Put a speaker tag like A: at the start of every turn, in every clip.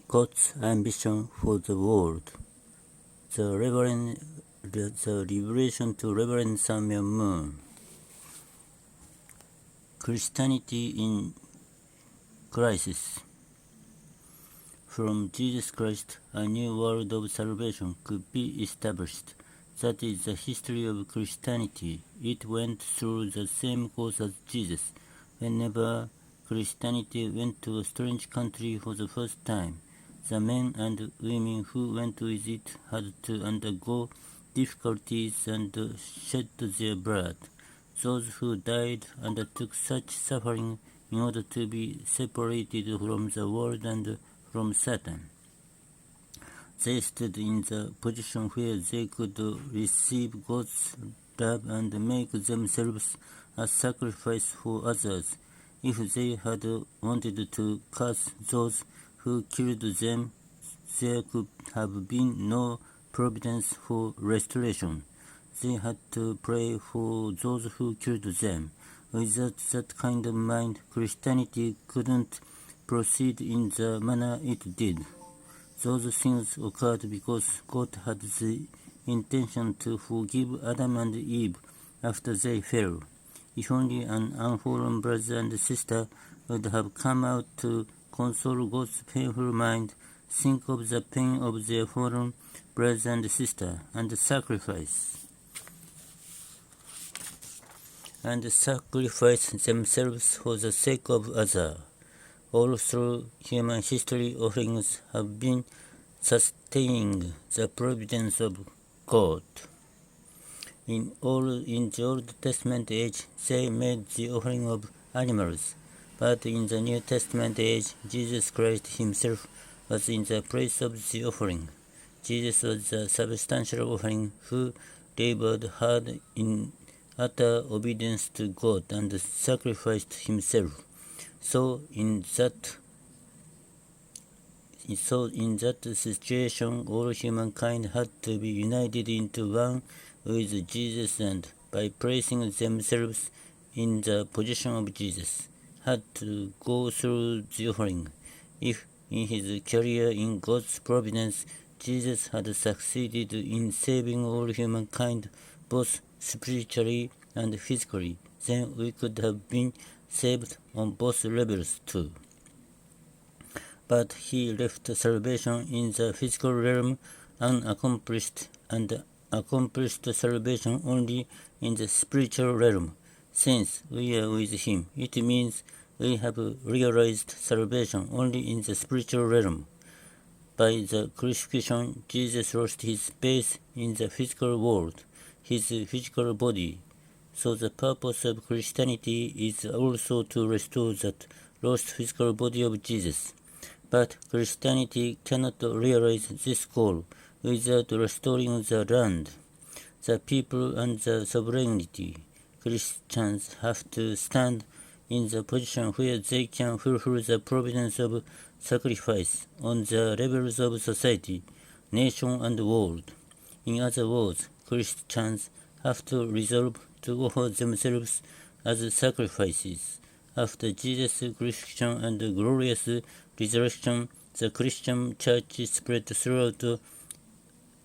A: God's ambition for the world. The Revelation to Reverend Samuel Moon. Christianity in Crisis. From Jesus Christ, a new world of salvation could be established. That is the history of Christianity. It went through the same course as Jesus. Whenever Christianity went to a strange country for the first time, the men and women who went with it had to undergo difficulties and shed their blood. Those who died undertook such suffering in order to be separated from the world and from Satan. They stood in the position where they could receive God's love and make themselves a sacrifice for others. If they had wanted to curse those who killed them, there could have been no providence for restoration. They had to pray for those who killed them. Without that kind of mind, Christianity couldn't proceed in the manner it did. Those things occurred because God had the intention to forgive Adam and Eve after they fell. If only an unfallen brother and sister would have come out to console God's painful mind, think of the pain of their fallen brother and sister, and sacrifice themselves for the sake of others. All through human history, offerings have been sustaining the providence of God. In the Old Testament age, they made the offering of animals. But in the New Testament age, Jesus Christ himself was in the place of the offering. Jesus was the substantial offering who labored hard in utter obedience to God and sacrificed himself. So in that situation, all humankind had to be united into one with Jesus, and by placing themselves in the position of Jesus, had to go through the offering. If in his career in God's providence, Jesus had succeeded in saving all humankind, both spiritually and physically, then we could have been saved on both levels too. But he left salvation in the physical realm unaccomplished and accomplished salvation only in the spiritual realm. Since we are with him, it means we have realized salvation only in the spiritual realm. By the crucifixion, Jesus lost his place in the physical world, his physical body. So the purpose of Christianity is also to restore that lost physical body of Jesus. But Christianity cannot realize this goal without restoring the land, the people, and the sovereignty. Christians have to stand in the position where they can fulfill the providence of sacrifice on the levels of society, nation, and world. In other words, Christians have to resolve to offer themselves as sacrifices. After Jesus' crucifixion and glorious resurrection, the Christian church spread throughout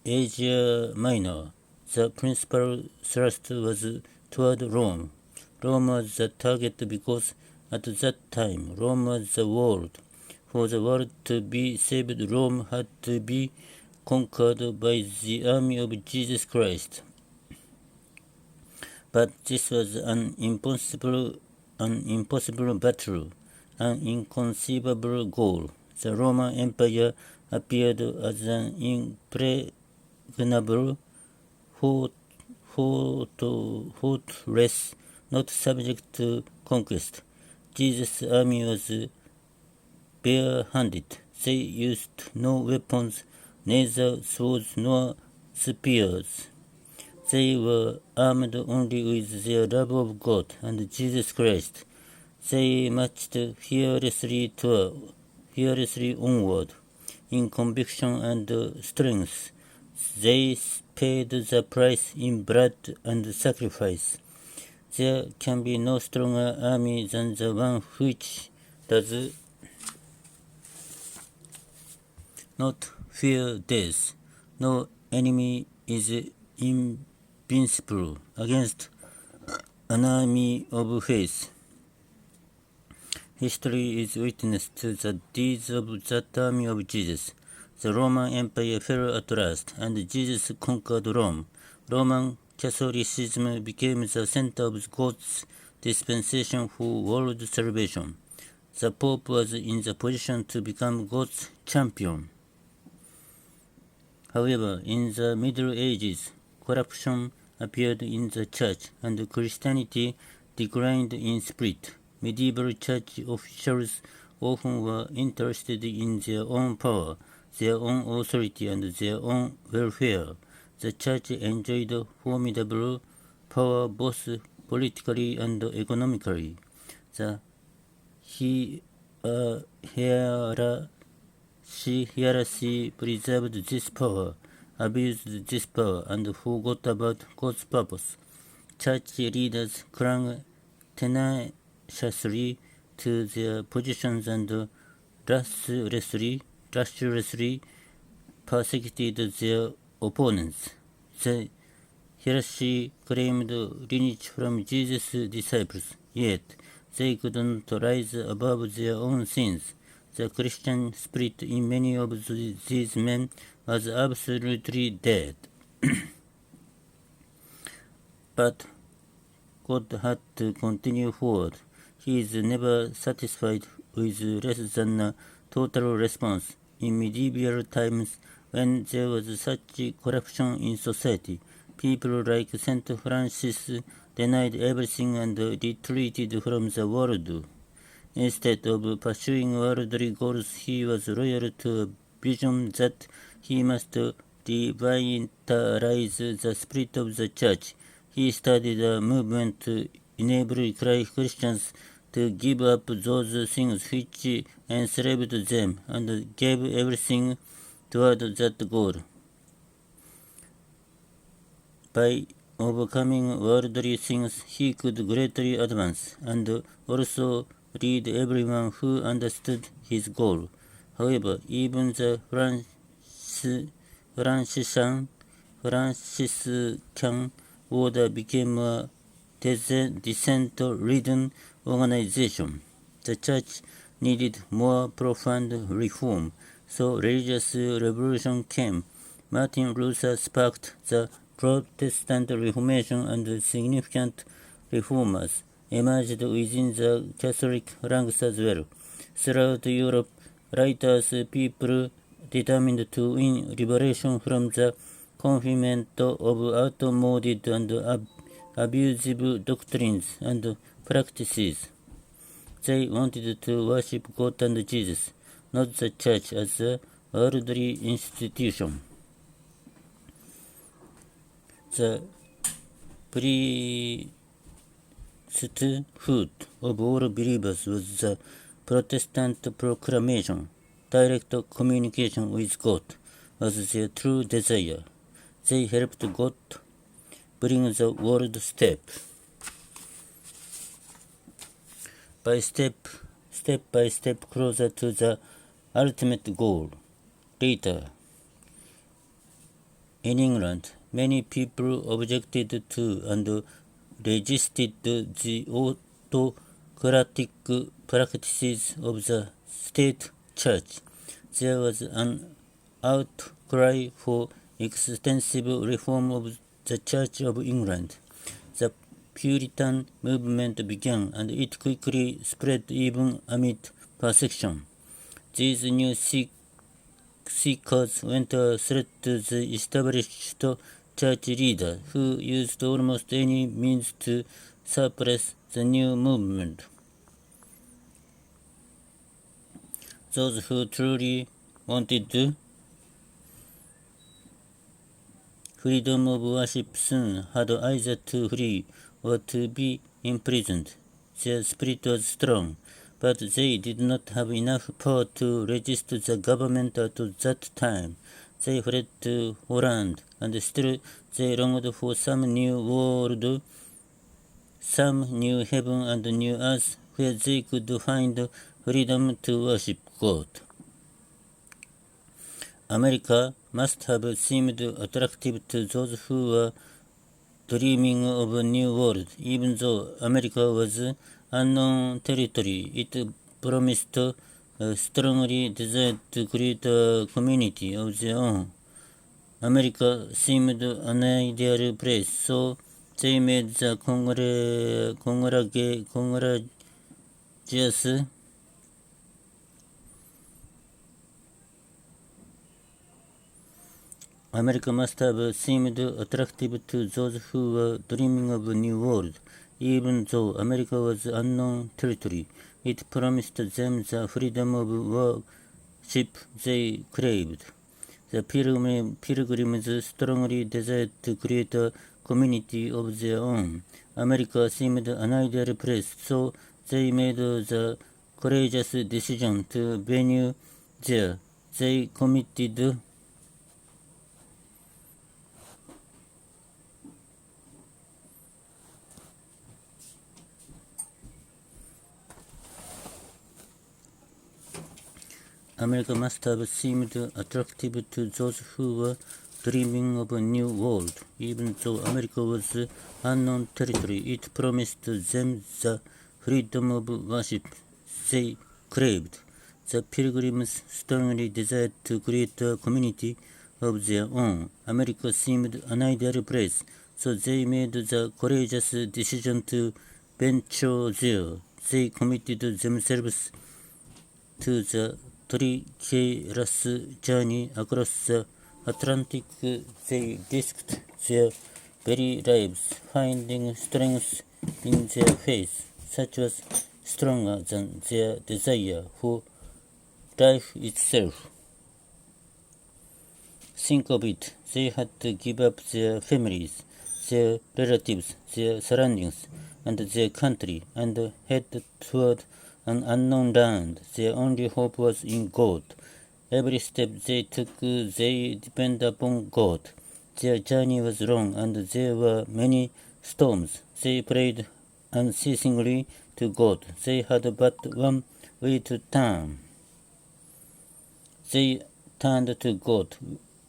A: Asia Minor. The principal thrust was toward Rome. Rome was the target because at that time Rome was the world. For the world to be saved, Rome had to be conquered by the army of Jesus Christ. But this was an impossible battle, an inconceivable goal. The Roman Empire appeared as an impregnable fortress not subject to conquest. Jesus' army was bare-handed. They used no weapons, neither swords nor spears. They were armed only with their love of God and Jesus Christ. They marched fearlessly onward, in conviction and strength. They paid the price in blood and sacrifice. There can be no stronger army than the one which does not fear death. No enemy is invincible against an army of faith. History is witness to the deeds of that army of Jesus. The Roman Empire fell at last, and Jesus conquered Rome. Roman Catholicism became the center of God's dispensation for world salvation. The Pope was in the position to become God's champion. However, in the Middle Ages, corruption appeared in the church, and Christianity declined in spirit. Medieval church officials often were interested in their own power, their own authority, and their own welfare. The church enjoyed formidable power both politically and economically. The hierarchy preserved this power, abused this power, and forgot about God's purpose. Church leaders clung tenaciously to their positions and ruthlessly persecuted their opponents. The hierarchy claimed lineage from Jesus' disciples, yet they could not rise above their own sins. The Christian spirit in many of these men was absolutely dead. But God had to continue forward. He is never satisfied with less than a total response. In medieval times, when there was such corruption in society, people like Saint Francis denied everything and retreated from the world. Instead of pursuing worldly goals, he was loyal to a vision that he must revitalize the spirit of the church. He started a movement to enable Christians to give up those things which enslaved them and gave everything toward that goal. By overcoming worldly things, he could greatly advance and also lead everyone who understood his goal. However, even the Franciscan order became a dissent-ridden organization. The church needed more profound reform, so religious revolution came. Martin Luther sparked the Protestant Reformation, and significant reformers emerged within the Catholic ranks as well. Throughout Europe, writers, people determined to win liberation from the confinement of outmoded and abusive doctrines and practices. They wanted to worship God and Jesus, not the church as a worldly institution. The priesthood of all believers was the Protestant proclamation. Direct communication with God was their true desire. They helped God bring the world step by step closer to the ultimate goal. Later, in England, many people objected to and resisted the autocratic practices of the state church. There was an outcry for extensive reform of the Church of England. The Puritan movement began, and it quickly spread even amid persecution. These new seekers went a threat to the established church leaders, who used almost any means to suppress the new movement. Those who truly wanted freedom of worship soon had either to flee or to be imprisoned. Their spirit was strong, but they did not have enough power to resist the government at that time. They fled to Holland, and still they longed for some new world, some new heaven and new earth, where they could find freedom to worship God. America must have seemed attractive to those who were dreaming of a new world. Even though America was unknown territory, it promised strongly desired to create a community of their own. America seemed an ideal place, so they made the courageous America must have seemed attractive to those who were dreaming of a new world. Even though America was unknown territory, it promised them the freedom of worship they craved. The pilgrims strongly desired to create a community of their own. America seemed an ideal place, so they made the courageous decision to venue there. They committed America must have seemed attractive to those who were dreaming of a new world. Even though America was unknown territory, it promised them the freedom of worship they craved. The pilgrims strongly desired to create a community of their own. America seemed an ideal place, so they made the courageous decision to venture there. They committed themselves to the treacherous journey across the Atlantic. They risked their very lives, finding strength in their faith, such was stronger than their desire for life itself. Think of it, they had to give up their families, their relatives, their surroundings, and their country, and head toward an unknown land. Their only hope was in God. Every step they took, they depended upon God. Their journey was long, and there were many storms. They prayed unceasingly to God. They had but one way to turn. They turned to God.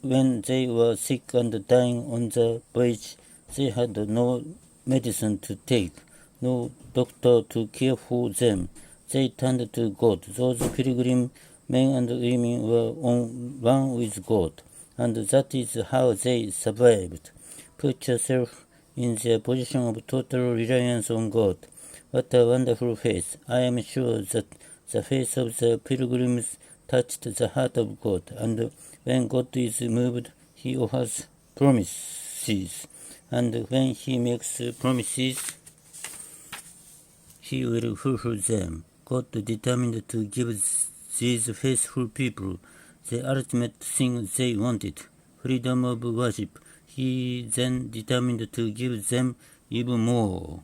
A: When they were sick and dying on the voyage, they had no medicine to take, no doctor to care for them. They turned to God. Those pilgrim men and women were one with God, and that is how they survived. Put yourself in their position of total reliance on God. What a wonderful faith! I am sure that the faith of the pilgrims touched the heart of God, and when God is moved, He offers promises, and when He makes promises, He will fulfill them. God determined to give these faithful people the ultimate thing they wanted, freedom of worship. He then determined to give them even more.